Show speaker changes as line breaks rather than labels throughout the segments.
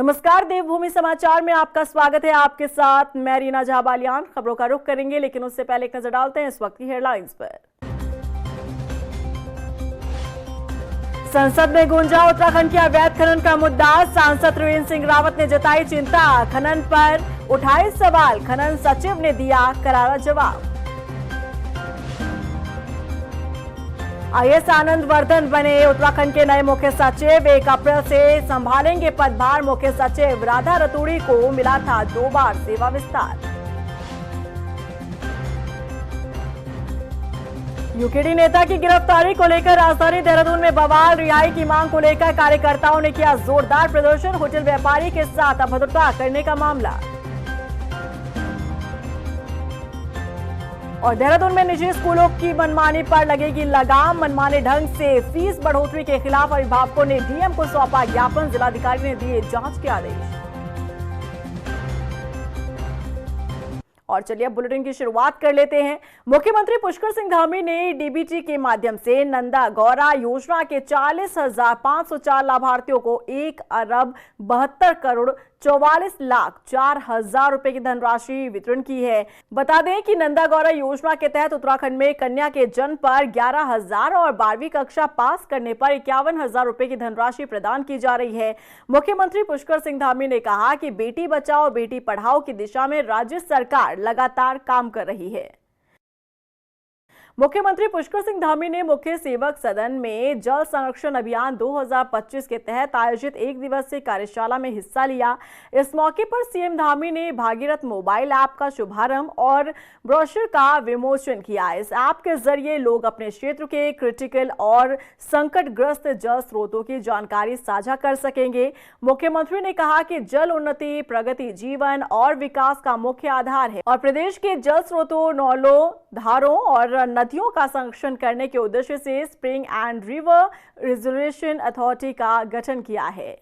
नमस्कार, देवभूमि समाचार में आपका स्वागत है। आपके साथ मैं रीना झाबालियान। खबरों का रुख करेंगे, लेकिन उससे पहले एक नजर डालते हैं इस वक्त की हेडलाइंस पर। संसद में गूंजा उत्तराखंड के अवैध खनन का मुद्दा। सांसद त्रिवेंद्र सिंह रावत ने जताई चिंता। खनन पर उठाए सवाल। खनन सचिव ने दिया करारा जवाब। आईएएस आनंद वर्धन बने उत्तराखंड के नए मुख्य सचिव। 1 अप्रैल से संभालेंगे पदभार। मुख्य सचिव राधा रतूड़ी को मिला था 2 बार सेवा विस्तार। यूकेडी नेता की गिरफ्तारी को लेकर राजधानी देहरादून में बवाल। रिहाई की मांग को लेकर कार्यकर्ताओं ने किया जोरदार प्रदर्शन। होटल व्यापारी के साथ अभद्रता करने का मामला। और देहरादून में निजी स्कूलों की मनमानी पर लगेगी लगाम। मनमाने ढंग से फीस बढ़ोतरी के खिलाफ अभिभावकों ने डीएम को सौंपा ज्ञापन। जिलाधिकारी ने दिए जांच के आदेश। और चलिए अब बुलेटिन की शुरुआत कर लेते हैं। मुख्यमंत्री पुष्कर सिंह धामी ने डीबीटी के माध्यम से नंदा गौरा योजना के 40,504 लाभार्थियों को 1,72,44,04,000 रुपए की धनराशि वितरण की है। बता दें कि नंदा गौरा योजना के तहत उत्तराखंड में कन्या के जन्म पर 11,000 और 12वीं कक्षा पास करने पर 51,000 रुपए की धनराशि प्रदान की जा रही है। मुख्यमंत्री पुष्कर सिंह धामी ने कहा कि बेटी बचाओ बेटी पढ़ाओ की दिशा में राज्य सरकार लगातार काम कर रही है। मुख्यमंत्री पुष्कर सिंह धामी ने मुख्य सेवक सदन में जल संरक्षण अभियान 2025 के तहत आयोजित 1 दिवसीय कार्यशाला में हिस्सा लिया। इस मौके पर सीएम धामी ने भागीरथ मोबाइल ऐप का शुभारंभ और ब्रोशर का विमोचन किया। इस ऐप के जरिए लोग अपने क्षेत्र के क्रिटिकल और संकटग्रस्त जल स्रोतों की जानकारी साझा कर सकेंगे। मुख्यमंत्री ने कहा कि जल उन्नति, प्रगति, जीवन और विकास का मुख्य आधार है और प्रदेश के जल स्रोतों, नौलों, धारों और नदियों का संरक्षण करने के उद्देश्य से spring and river reservation authority का गठन किया है।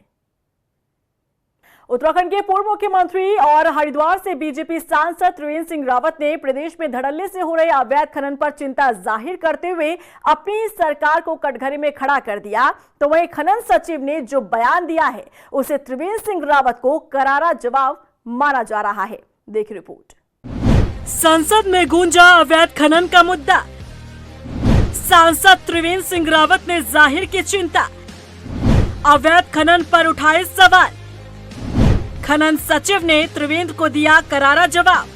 उत्तराखंड के पूर्व मुख्यमंत्री और हरिद्वार से बीजेपी सांसद त्रिवेंद्र सिंह रावत ने प्रदेश में धड़ल्ले से हो रहे अवैध खनन पर चिंता जाहिर करते हुए अपनी सरकार को कटघरे में खड़ा कर दिया। तो वहीं खनन सचिव ने जो बयान दिया है उसे त्रिवेंद्र सिंह रावत को करारा जवाब माना जा रहा है। देखिए रिपोर्ट। संसद में गूंजा अवैध खनन का मुद्दा। सांसद त्रिवेंद्र सिंह रावत ने जाहिर की चिंता। अवैध खनन पर उठाए सवाल। खनन सचिव ने त्रिवेंद्र को दिया करारा जवाब।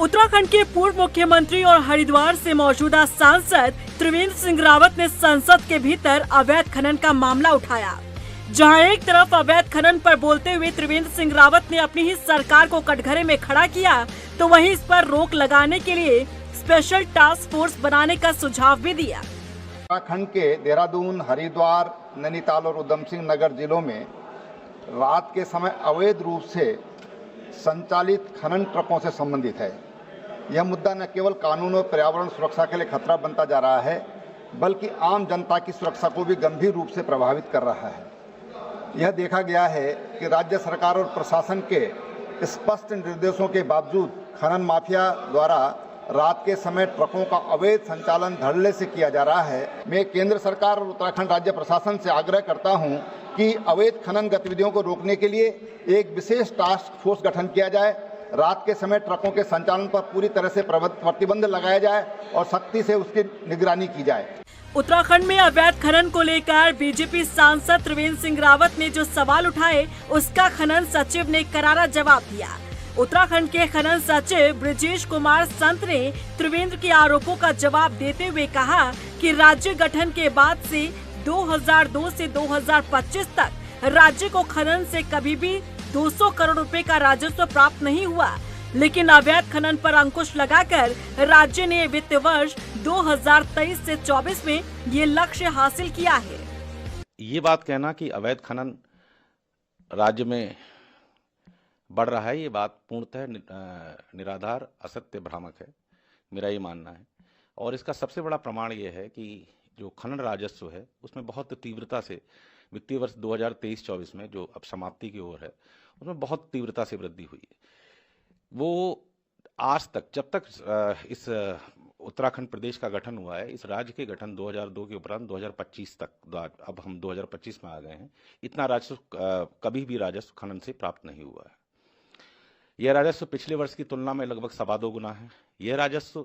उत्तराखंड के पूर्व मुख्यमंत्री और हरिद्वार से मौजूदा सांसद त्रिवेंद्र सिंह रावत ने संसद के भीतर अवैध खनन का मामला उठाया। जहां एक तरफ अवैध खनन पर बोलते हुए त्रिवेंद्र सिंह रावत ने अपनी ही सरकार को कटघरे में खड़ा किया, तो वहीं इस पर रोक लगाने के लिए स्पेशल टास्क फोर्स बनाने का सुझाव भी दिया।
उत्तराखंड के देहरादून, हरिद्वार, नैनीताल और उधम सिंह नगर जिलों में रात के समय अवैध रूप से संचालित खनन ट्रकों से संबंधित है। यह मुद्दा न केवल कानून और पर्यावरण सुरक्षा के लिए खतरा बनता जा रहा है, बल्कि आम जनता की सुरक्षा को भी गंभीर रूप से प्रभावित कर रहा है। यह देखा गया है कि राज्य सरकार और प्रशासन के स्पष्ट निर्देशों के बावजूद खनन माफिया द्वारा रात के समय ट्रकों का अवैध संचालन धड़ल्ले से किया जा रहा है। मैं केंद्र सरकार और उत्तराखंड राज्य प्रशासन से आग्रह करता हूं कि अवैध खनन गतिविधियों को रोकने के लिए एक विशेष टास्क फोर्स गठन किया जाए। रात के समय ट्रकों के संचालन पर पूरी तरह से प्रतिबंध लगाया जाए और सख्ती से उसकी निगरानी की जाए।
उत्तराखंड में अवैध खनन को लेकर बीजेपी सांसद त्रिवेंद्र सिंह रावत ने जो सवाल उठाए उसका खनन सचिव ने करारा जवाब दिया। उत्तराखंड के खनन सचिव ब्रजेश कुमार संत ने त्रिवेंद्र के आरोपों का जवाब देते हुए कहा कि राज्य गठन के बाद से 2002 से 2025 तक राज्य को खनन से कभी भी 200 करोड़ रुपए का राजस्व प्राप्त नहीं हुआ, लेकिन अवैध खनन पर अंकुश लगाकर राज्य ने वित्त वर्ष 2023 से 24 में ये लक्ष्य हासिल किया है।
ये बात कहना कि अवैध खनन राज्य में बढ़ रहा है, ये बात पूर्णतः निराधार, असत्य, भ्रामक है, मेरा ये मानना है। और इसका सबसे बड़ा प्रमाण ये है कि जो खनन राजस्व है उसमें बहुत तीव्रता से वित्तीय वर्ष 2023-24 में जो अब समाप्ति की ओर है उसमें बहुत तीव्रता से वृद्धि हुई है। वो आज तक, जब तक इस उत्तराखंड प्रदेश का गठन हुआ है, इस राज्य के गठन 2002 के उपरांत 2025 तक, अब हम 2025 में आ गए हैं, इतना राजस्व कभी भी राजस्व खनन से प्राप्त नहीं हुआ है। यह राजस्व पिछले वर्ष की तुलना में लगभग 2.25 गुना है। यह राजस्व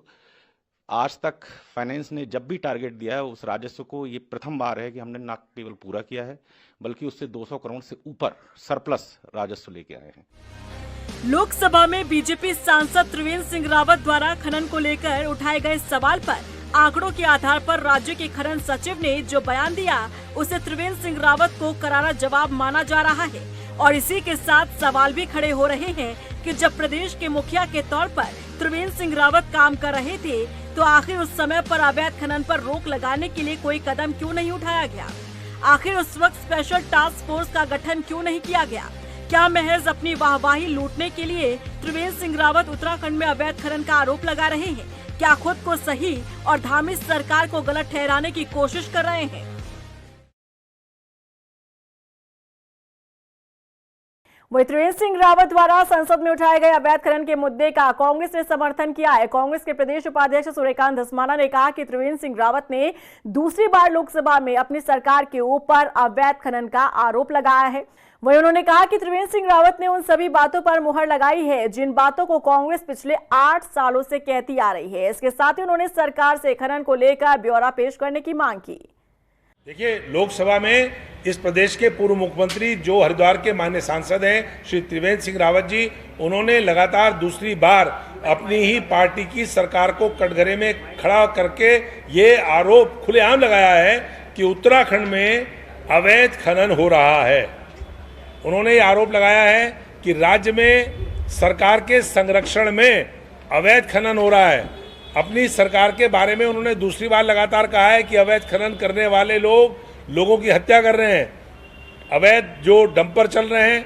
आज तक फाइनेंस ने जब भी टारगेट दिया है, उस राजस्व को ये प्रथम बार है कि हमने न केवल पूरा किया है, बल्कि उससे 200 करोड़ से ऊपर सरप्लस राजस्व लेके आए हैं।
लोकसभा में बीजेपी सांसद त्रिवेंद्र सिंह रावत द्वारा खनन को लेकर उठाए गए सवाल पर आंकड़ों के आधार पर राज्य के खनन सचिव ने जो बयान दिया, उसे त्रिवेंद्र सिंह रावत को करारा जवाब माना जा रहा है। और इसी के साथ सवाल भी खड़े हो रहे हैं कि जब प्रदेश के मुखिया के तौर पर त्रिवेंद्र सिंह रावत काम कर रहे थे, तो आखिर उस समय पर अवैध खनन पर रोक लगाने के लिए कोई कदम क्यों नहीं उठाया गया? आखिर उस वक्त स्पेशल टास्क फोर्स का गठन क्यों नहीं किया गया? क्या महज अपनी वाहवाही लूटने के लिए त्रिवेंद्र सिंह रावत उत्तराखंड में अवैध खनन का आरोप लगा रहे हैं? क्या खुद को सही और धार्मिक सरकार को गलत ठहराने की कोशिश कर रहे हैं? वही त्रिवेंद्र सिंह रावत द्वारा संसद में उठाए गए अवैध खनन के मुद्दे का कांग्रेस ने समर्थन किया है। कांग्रेस के प्रदेश उपाध्यक्ष सूर्यकांत धस्माना ने कहा कि त्रिवेंद्र सिंह रावत ने दूसरी बार लोकसभा में अपनी सरकार के ऊपर अवैध खनन का आरोप लगाया है। वहीं उन्होंने कहा कि त्रिवेंद्र सिंह रावत ने उन सभी बातों पर मुहर लगाई है जिन बातों को कांग्रेस पिछले 8 सालों से कहती आ रही है। इसके साथ ही उन्होंने सरकार से खनन को लेकर ब्यौरा पेश करने की मांग की।
देखिए, लोकसभा में इस प्रदेश के पूर्व मुख्यमंत्री जो हरिद्वार के माननीय सांसद हैं श्री त्रिवेंद्र सिंह रावत जी, उन्होंने लगातार दूसरी बार अपनी ही पार्टी की सरकार को कटघरे में खड़ा करके ये आरोप खुलेआम लगाया है कि उत्तराखंड में अवैध खनन हो रहा है। उन्होंने ये आरोप लगाया है कि राज्य में सरकार के संरक्षण में अवैध खनन हो रहा है। अपनी सरकार के बारे में उन्होंने दूसरी बार लगातार कहा है कि अवैध खनन करने वाले लोगों की हत्या कर रहे हैं। अवैध जो डंपर चल रहे हैं,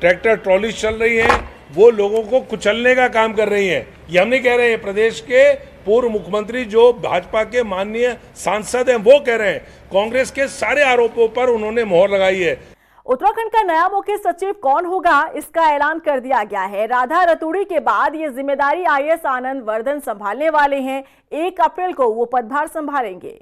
ट्रैक्टर ट्रॉली चल रही हैं, वो लोगों को कुचलने का काम कर रही हैं। ये हम नहीं कह रहे हैं, प्रदेश के पूर्व मुख्यमंत्री जो भाजपा के माननीय सांसद हैं वो कह रहे हैं। कांग्रेस के सारे आरोपों पर उन्होंने मोहर लगाई है।
उत्तराखंड का नया मुख्य सचिव कौन होगा, इसका ऐलान कर दिया गया है। राधा रतूड़ी के बाद ये जिम्मेदारी IAS आनंद वर्धन संभालने वाले हैं। 1 अप्रैल को वो पदभार संभालेंगे।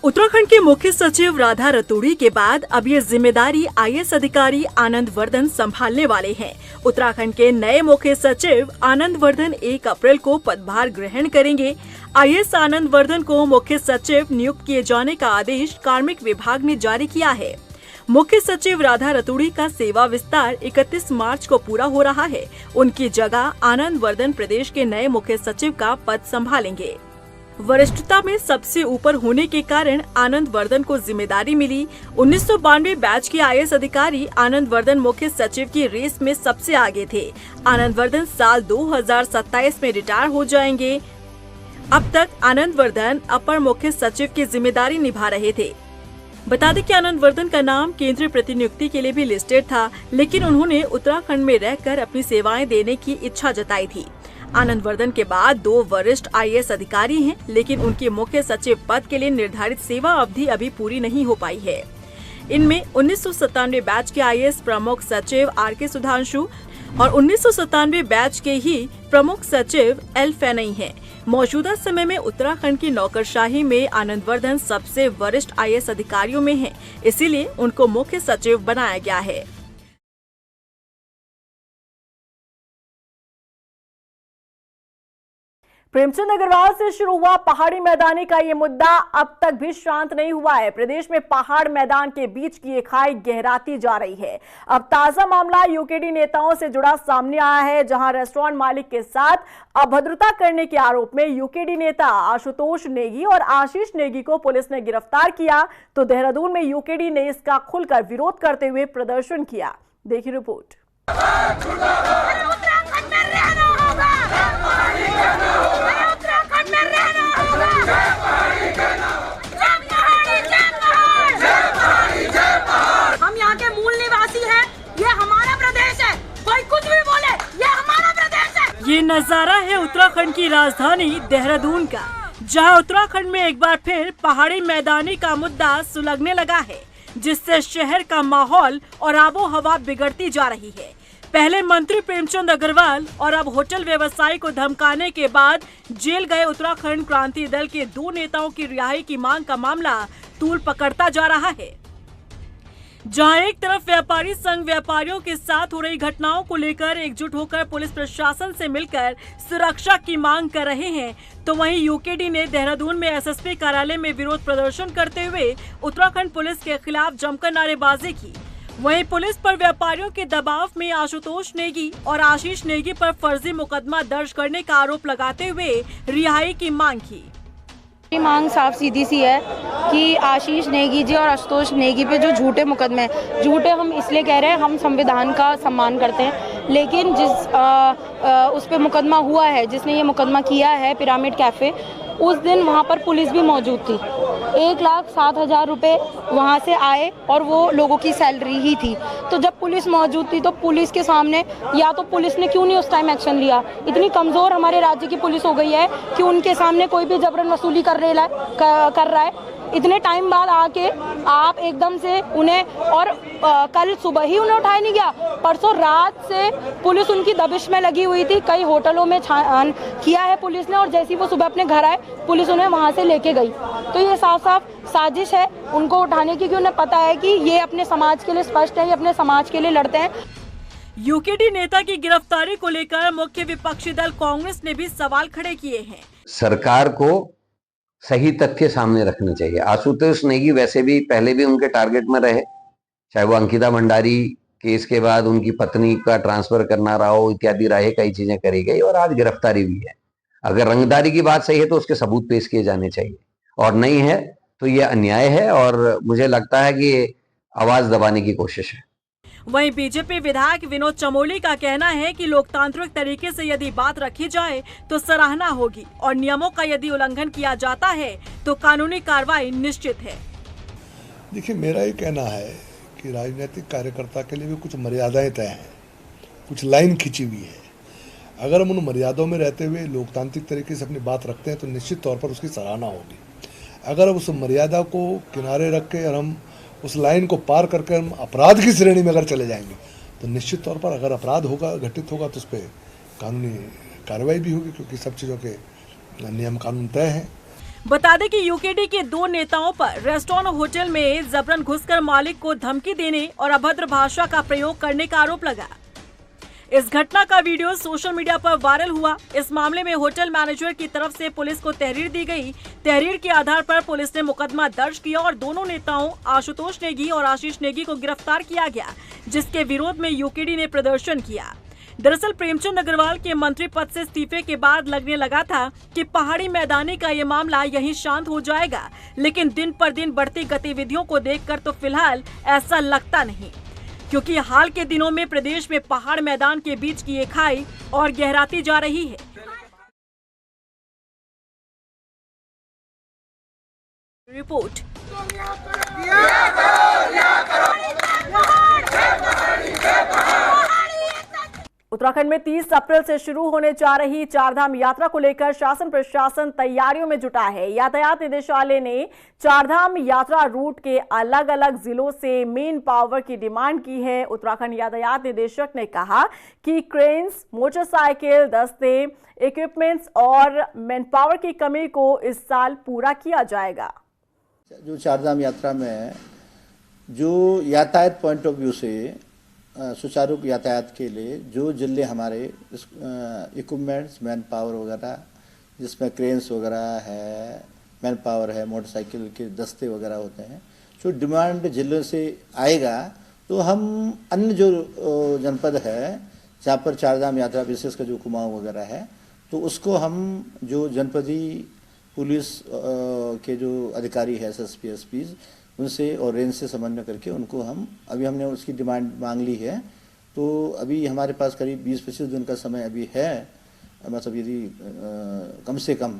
उत्तराखंड के मुख्य सचिव राधा रतूड़ी के बाद अब ये जिम्मेदारी IAS अधिकारी आनंद वर्धन संभालने वाले हैं। उत्तराखंड के नए मुख्य सचिव आनंद वर्धन 1 अप्रैल को पदभार ग्रहण करेंगे। IAS आनंद वर्धन को मुख्य सचिव नियुक्त किए जाने का आदेश कार्मिक विभाग ने जारी किया है। मुख्य सचिव राधा रतूड़ी का सेवा विस्तार 31 मार्च को पूरा हो रहा है। उनकी जगह आनंद वर्धन प्रदेश के नए मुख्य सचिव का पद संभालेंगे। वरिष्ठता में सबसे ऊपर होने के कारण आनंद वर्धन को जिम्मेदारी मिली। 1992 बैच के IAS अधिकारी आनंद वर्धन मुख्य सचिव की रेस में सबसे आगे थे। आनंद वर्धन साल 2027 में रिटायर हो जाएंगे। अब तक आनंद वर्धन अपर मुख्य सचिव की जिम्मेदारी निभा रहे थे। बता दें कि आनंद वर्धन का नाम केंद्रीय प्रतिनियुक्ति के लिए भी लिस्टेड था, लेकिन उन्होंने उत्तराखंड में रहकर अपनी सेवाएं देने की इच्छा जताई थी। आनंद वर्धन के बाद 2 वरिष्ठ IAS अधिकारी हैं, लेकिन उनके मुख्य सचिव पद के लिए निर्धारित सेवा अवधि अभी पूरी नहीं हो पाई है। इनमें 1997 बैच के IAS प्रमुख सचिव RK सुधांशु और 1997 बैच के ही प्रमुख सचिव L फैनई हैं। मौजूदा समय में उत्तराखंड की नौकरशाही में आनंद वर्धन सबसे वरिष्ठ IAS अधिकारियों में हैं, इसीलिए उनको मुख्य सचिव बनाया गया है। प्रेमचंद अग्रवाल से शुरू हुआ पहाड़ी मैदानी का ये मुद्दा अब तक भी शांत नहीं हुआ है। प्रदेश में पहाड़ मैदान के बीच की ये खाई गहराती जा रही है। अब ताजा मामला UKD नेताओं से जुड़ा सामने आया है, जहां रेस्टोरेंट मालिक के साथ अभद्रता करने के आरोप में UKD नेता आशुतोष नेगी और आशीष नेगी को पुलिस ने गिरफ्तार किया। तो देहरादून में UKD ने इसका खुलकर विरोध करते हुए प्रदर्शन किया। देखिए रिपोर्ट।
हम यहाँ के मूल निवासी हैं, ये हमारा प्रदेश है, कोई कुछ भी बोले ये हमारा प्रदेश है।
ये नजारा है उत्तराखंड की राजधानी देहरादून का, जहां उत्तराखंड में एक बार फिर पहाड़ी मैदानी का मुद्दा सुलगने लगा है, जिससे शहर का माहौल और आबो हवा बिगड़ती जा रही है। पहले मंत्री प्रेमचंद अग्रवाल और अब होटल व्यवसायी को धमकाने के बाद जेल गए उत्तराखंड क्रांति दल के 2 नेताओं की रिहाई की मांग का मामला तूल पकड़ता जा रहा है। जहां एक तरफ व्यापारी संघ व्यापारियों के साथ हो रही घटनाओं को लेकर एकजुट होकर पुलिस प्रशासन से मिलकर सुरक्षा की मांग कर रहे हैं, तो वहीं यूकेडी ने देहरादून में एसएसपी कार्यालय में विरोध प्रदर्शन करते हुए उत्तराखंड पुलिस के खिलाफ जमकर नारेबाजी की। वहीं पुलिस पर व्यापारियों के दबाव में आशुतोष नेगी और आशीष नेगी पर फर्जी मुकदमा दर्ज करने का आरोप लगाते हुए रिहाई की मांग की।
मांग साफ सीधी सी है कि आशीष नेगी जी और आशुतोष नेगी पे जो झूठे मुकदमे हैं, झूठे हम इसलिए कह रहे हैं, हम संविधान का सम्मान करते हैं, लेकिन उस पे मुकदमा हुआ है, जिसने ये मुकदमा किया है पिरामिड कैफे, उस दिन वहाँ पर पुलिस भी मौजूद थी। 1,07,000 रुपये वहाँ से आए और वो लोगों की सैलरी ही थी। तो जब पुलिस मौजूद थी तो पुलिस के सामने या तो पुलिस ने क्यों नहीं उस टाइम एक्शन लिया? इतनी कमज़ोर हमारे राज्य की पुलिस हो गई है कि उनके सामने कोई भी जबरन वसूली कर रहा है। इतने टाइम बाद आके आप एकदम से उन्हें, और कल सुबह ही उन्हें उठाया नहीं गया, परसों रात से पुलिस उनकी दबिश में लगी हुई थी। कई होटलों में छान किया है पुलिस ने, और जैसे ही वो सुबह अपने घर आए पुलिस उन्हें वहां से लेके गई। तो ये साफ साफ साजिश है उनको उठाने की, कि उन्हें पता है कि ये अपने समाज के लिए स्पष्ट है, ये अपने समाज के लिए लड़ते हैं।
यूकेडी नेता की गिरफ्तारी को लेकर मुख्य विपक्षी दल कांग्रेस ने भी सवाल खड़े किए हैं।
सरकार को सही तथ्य सामने रखने चाहिए। आशुतोष नेगी वैसे भी पहले भी उनके टारगेट में रहे, चाहे वो अंकिता भंडारी केस के बाद उनकी पत्नी का ट्रांसफर करना रहा हो, इत्यादि रहे, कई चीजें करी गई और आज गिरफ्तारी भी है। अगर रंगदारी की बात सही है तो उसके सबूत पेश किए जाने चाहिए, और नहीं है तो ये अन्याय है, और मुझे लगता है कि ये आवाज दबाने की कोशिश है।
वहीं बीजेपी विधायक विनोद चमोली का कहना है कि लोकतांत्रिक तरीके से यदि बात रखी जाए तो सराहना होगी, और नियमों का यदि उल्लंघन किया जाता है तो कानूनी कार्रवाई निश्चित है।
देखिए, मेरा ये कहना है कि राजनीतिक कार्यकर्ता के लिए भी कुछ मर्यादाएं तय हैं, कुछ लाइन खींची हुई है। अगर हम उन मर्यादाओं में रहते हुए लोकतांत्रिक तरीके से अपनी बात रखते हैं तो निश्चित तौर पर उसकी सराहना होगी। अगर उस मर्यादा को किनारे रख के और हम उस लाइन को पार करके हम अपराध की श्रेणी में अगर चले जाएंगे तो निश्चित तौर पर अगर अपराध होगा, घटित होगा, तो उस पर कानूनी कार्रवाई भी होगी, क्योंकि सब चीज़ों के नियम कानून तय हैं।
बता दें कि यूकेडी के 2 नेताओं पर रेस्टोरेंट होटल में जबरन घुसकर मालिक को धमकी देने और अभद्र भाषा का प्रयोग करने का आरोप लगा। इस घटना का वीडियो सोशल मीडिया पर वायरल हुआ। इस मामले में होटल मैनेजर की तरफ से पुलिस को तहरीर दी गई। तहरीर के आधार पर पुलिस ने मुकदमा दर्ज किया और दोनों नेताओं आशुतोष नेगी और आशीष नेगी को गिरफ्तार किया गया, जिसके विरोध में यूकेडी ने प्रदर्शन किया। दरअसल प्रेमचंद अग्रवाल के मंत्री पद से इस्तीफे के बाद लगने लगा था कि पहाड़ी मैदानी का ये मामला यहीं शांत हो जाएगा, लेकिन दिन पर दिन बढ़ती गतिविधियों को देखकर तो फिलहाल ऐसा लगता नहीं, क्योंकि हाल के दिनों में प्रदेश में पहाड़ मैदान के बीच की ये खाई और गहराती जा रही है। रिपोर्ट। उत्तराखंड में 30 अप्रैल से शुरू होने जा रही चारधाम यात्रा को लेकर शासन प्रशासन तैयारियों में जुटा है। यातायात निदेशालय ने चारधाम यात्रा रूट के अलग अलग जिलों से मेन पावर की डिमांड की है। उत्तराखंड यातायात निदेशक ने कहा कि क्रेन्स, मोटरसाइकिल, दस्ते, इक्विपमेंट्स और मैन पावर की कमी को इस साल पूरा किया जाएगा।
जो चारधाम यात्रा में जो यातायात पॉइंट ऑफ व्यू से सुचारू यातायात के लिए जो जिले हमारे इक्विपमेंट्स, मैन पावर वगैरह, जिसमें क्रेन्स वगैरह है, मैन पावर है, मोटरसाइकिल के दस्ते वगैरह होते हैं, जो डिमांड जिलों से आएगा तो हम अन्य जो जनपद है जहाँ पर चारधाम यात्रा विशेषकर जो कुमाऊं वगैरह है, तो उसको हम जो जनपदी पुलिस के जो अधिकारी है, एसएसपी, एसपी, उनसे और रेंज से समन्वय करके उनको अभी हमने उसकी डिमांड मांग ली है। तो अभी हमारे पास करीब 20-25 दिन का समय अभी है, मतलब यदि कम से कम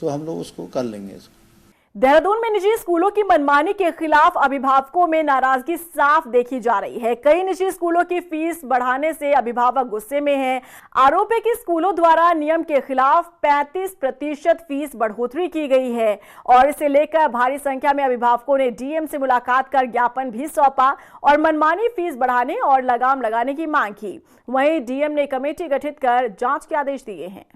तो हम लोग उसको कर लेंगे इसको।
देहरादून में निजी स्कूलों की मनमानी के खिलाफ अभिभावकों में नाराजगी साफ देखी जा रही है। कई निजी स्कूलों की फीस बढ़ाने से अभिभावक गुस्से में हैं। आरोप है कि स्कूलों द्वारा नियम के खिलाफ 35% फीस बढ़ोतरी की गई है और इसे लेकर भारी संख्या में अभिभावकों ने डीएम से मुलाकात कर ज्ञापन भी सौंपा और मनमानी फीस बढ़ाने और लगाम लगाने की मांग की। वहीं डीएम ने कमेटी गठित कर जाँच के आदेश दिए हैं।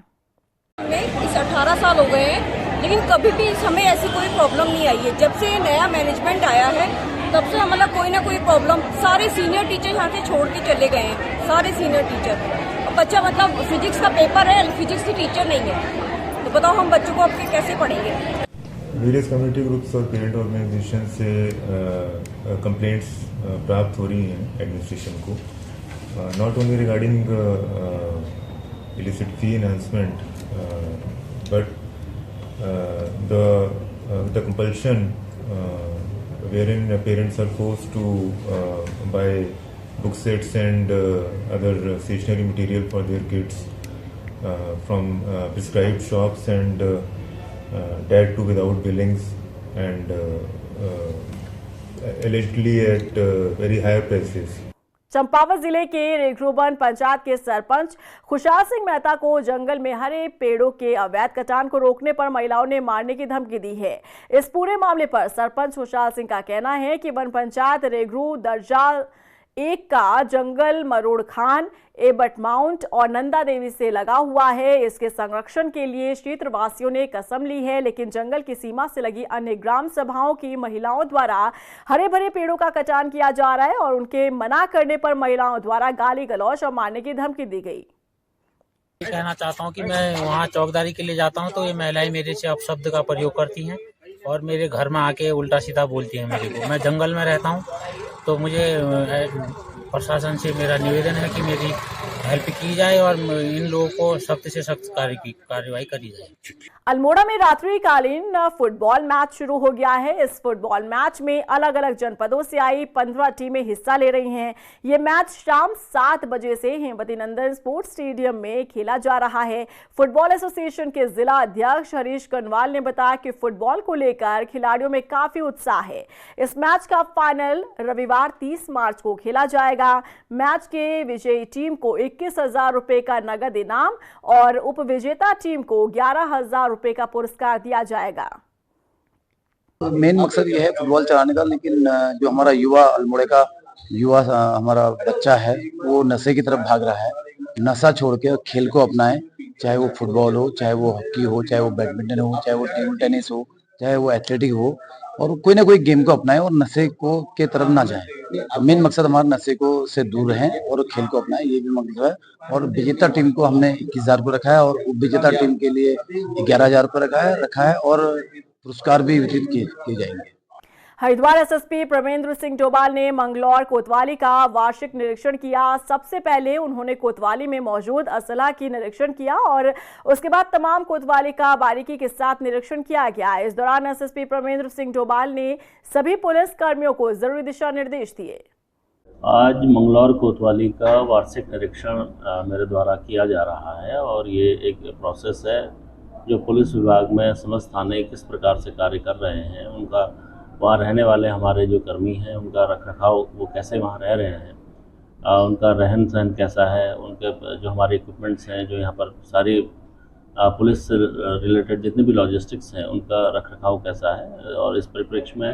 इस 18 साल हो गए हैं लेकिन कभी भी हमें ऐसी कोई प्रॉब्लम नहीं आई है। जब से नया मैनेजमेंट आया है तब से मतलब कोई ना कोई प्रॉब्लम, सारे सीनियर टीचर यहाँ से छोड़ के चले गए हैं, सारे सीनियर टीचर। बच्चा मतलब फिजिक्स का पेपर है, फिजिक्स की टीचर नहीं है, तो बताओ हम बच्चों को आपके कैसे पढ़ेंगे।
वेरियस कम्युनिटी ग्रुप्स और पेरेंट ऑर्गेनाइजेशन से कंप्लेंट्स प्राप्त हो रही हैं एडमिनिस्ट्रेशन को, not only regarding illicit fee enhancement, but the compulsion wherein parents are forced to buy book sets and other stationery material for their kids from prescribed shops and that too without billings and allegedly at very higher prices.
Champawat जिले के रेघरोबन पंचायत के सरपंच खुशहाल सिंह मेहता को जंगल में हरे पेड़ों के अवैध कटान को रोकने पर महिलाओं ने मारने की धमकी दी है। इस पूरे मामले पर सरपंच खुशहाल सिंह का कहना है कि वन पंचायत रेघरू दर्जा 1 का जंगल मरोड़ खान, एबट माउंट और नंदा देवी से लगा हुआ है। इसके संरक्षण के लिए क्षेत्रवासियों ने कसम ली है, लेकिन जंगल की सीमा से लगी अन्य ग्राम सभाओं की महिलाओं द्वारा हरे भरे पेड़ों का कटान किया जा रहा है और उनके मना करने पर महिलाओं द्वारा गाली गलौज और मारने की धमकी दी गई।
कहना चाहता हूं कि मैं वहां चौकीदारी के लिए जाता हूं तो ये महिलाएं मेरे से अपशब्द का प्रयोग करती हैं और मेरे घर में आके उल्टा सीधा बोलती हैं मेरे को। मैं जंगल में रहता हूं तो मुझे प्रशासन से मेरा निवेदन है कि मेरी हेल्प की जाए और इन लोगों को सख्त से सख्त कार्रवाई करी जाए।
अल्मोड़ा में रात्रिकालीन फुटबॉल मैच शुरू हो गया है। इस फुटबॉल मैच में अलग अलग जनपदों से आई 15 टीमें हिस्सा ले रही हैं। ये मैच शाम 7 बजे से हेमवती नंदन स्पोर्ट्स स्टेडियम में खेला जा रहा है। फुटबॉल एसोसिएशन के जिला अध्यक्ष हरीश कनवाल ने बताया कि फुटबॉल को लेकर खिलाड़ियों में काफी उत्साह है। इस मैच का फाइनल रविवार 30 मार्च को खेला जाएगा। मैच के विजयी टीम को 21,000 रुपए का नगद इनाम और उपविजेता टीम को 11,000 रुपए का पुरस्कार दिया जाएगा।
मेन मकसद ये है फुटबॉल चलाने का, लेकिन जो हमारा युवा अल्मोड़े का युवा हमारा बच्चा है वो नशे की तरफ भाग रहा है। नशा छोड़ के खेल को अपनाए, चाहे वो फुटबॉल हो, चाहे वो हॉकी हो, चाहे वो बैडमिंटन हो, चाहे वो टेबल टेनिस हो, चाहे वो एथलेटिक हो, और कोई ना कोई गेम को अपनाए और नशे को के तरफ ना जाए। मेन मकसद हमारा नशे को से दूर रहें और खेल को अपनाएं, ये भी मकसद है। और विजेता टीम को हमने 21,000 को रखा है और उपविजेता टीम के लिए 11,000 रुपये रखा है और पुरस्कार भी वितरित किए जाएंगे।
हरिद्वार एसएसपी प्रवेंद्र सिंह डोभाल ने मंगलौर कोतवाली का वार्षिक निरीक्षण किया। सबसे पहले उन्होंने कोतवाली में मौजूद असला की निरीक्षण किया और उसके बाद तमाम कोतवाली का बारीकी के साथ निरीक्षण किया गया। इस दौरान एसएसपी प्रवेंद्र सिंह डोभाल ने सभी पुलिस कर्मियों को जरूरी दिशा निर्देश दिए।
आज मंगलौर कोतवाली का वार्षिक निरीक्षण मेरे द्वारा किया जा रहा है और ये एक प्रोसेस है जो पुलिस विभाग में समस्त थाने किस प्रकार से कार्य कर रहे हैं, उनका वहाँ रहने वाले हमारे जो कर्मी हैं उनका रखरखाव वो कैसे वहाँ रह रहे हैं, उनका रहन सहन कैसा है, उनके जो हमारे इक्विपमेंट्स हैं, जो यहाँ पर सारी पुलिस से रिलेटेड जितने भी लॉजिस्टिक्स हैं उनका रखरखाव कैसा है। और इस परिप्रेक्ष्य में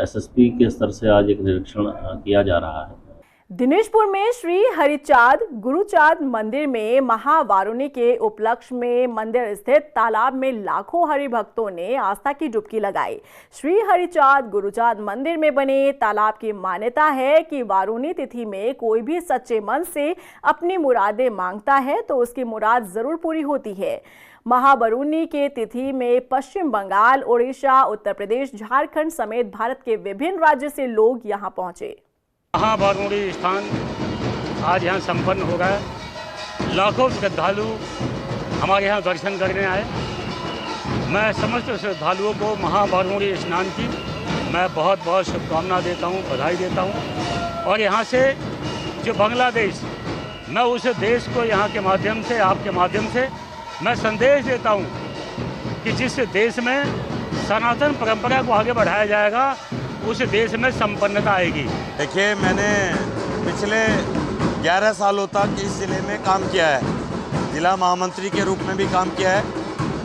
एसएसपी के स्तर से आज एक निरीक्षण किया जा रहा है।
दिनेशपुर में श्री हरिचाँद गुरुचाँद मंदिर में महावारुणी के उपलक्ष्य में मंदिर स्थित तालाब में लाखों हरिभक्तों ने आस्था की डुबकी लगाई। श्री हरिचाँद गुरुचाँद मंदिर में बने तालाब की मान्यता है कि वारुणी तिथि में कोई भी सच्चे मन से अपनी मुरादें मांगता है तो उसकी मुराद जरूर पूरी होती है। महावारुणी के तिथि में पश्चिम बंगाल, उड़ीसा, उत्तर प्रदेश, झारखंड समेत भारत के विभिन्न राज्य से लोग यहाँ पहुंचे।
महावारुणी स्थान आज यहाँ संपन्न हो गया। लाखों श्रद्धालु हमारे यहाँ दर्शन करने आए। मैं समस्त श्रद्धालुओं को महावारुणी स्नान की मैं बहुत बहुत शुभकामना देता हूँ, बधाई देता हूँ। और यहाँ से जो बांग्लादेश, मैं उस देश को यहाँ के माध्यम से, आपके माध्यम से मैं संदेश देता हूँ कि जिस देश में सनातन परंपरा को आगे बढ़ाया जाएगा, उस देश में संपन्नता आएगी।
देखिए, मैंने पिछले 11 सालों तक इस ज़िले में काम किया है, जिला महामंत्री के रूप में भी काम किया है।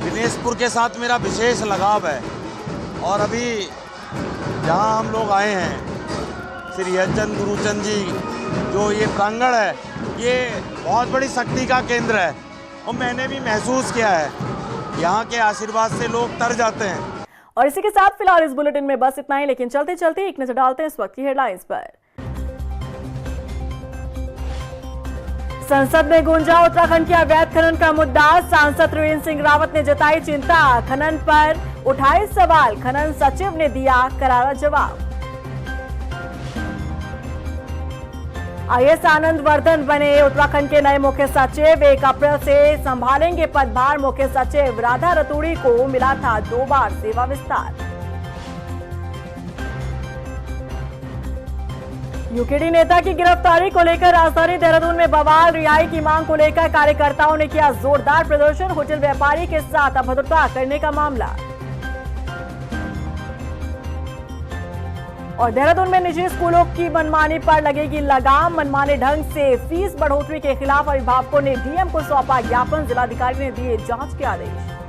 दिनेशपुर के साथ मेरा विशेष लगाव है और अभी जहाँ हम लोग आए हैं, श्री हरिचंद गुरुचंद जी, जो ये प्रांगण है, ये बहुत बड़ी शक्ति का केंद्र है और मैंने भी महसूस किया है, यहाँ के आशीर्वाद से लोग तर जाते हैं।
और इसी के साथ फिलहाल इस बुलेटिन में बस इतना ही, लेकिन चलते चलते एक नजर डालते हैं इस वक्त की हेडलाइंस पर। संसद में गूंजा उत्तराखंड के अवैध खनन का मुद्दा, सांसद त्रिवेंद्र सिंह रावत ने जताई चिंता, खनन पर उठाए सवाल, खनन सचिव ने दिया करारा जवाब। IAS आनंद वर्धन बने उत्तराखंड के नए मुख्य सचिव, 1 अप्रैल से संभालेंगे पदभार। मुख्य सचिव राधा रतूड़ी को मिला था 2 बार सेवा विस्तार। यूकेडी नेता की गिरफ्तारी को लेकर राजधानी देहरादून में बवाल, रिहाई की मांग को लेकर कार्यकर्ताओं ने किया जोरदार प्रदर्शन, होटल व्यापारी के साथ अभद्रता करने का मामला। और देहरादून में निजी स्कूलों की मनमानी पर लगेगी लगाम, मनमाने ढंग से फीस बढ़ोतरी के खिलाफ अभिभावकों ने डीएम को सौंपा ज्ञापन, जिलाधिकारी ने दिए जांच के आदेश।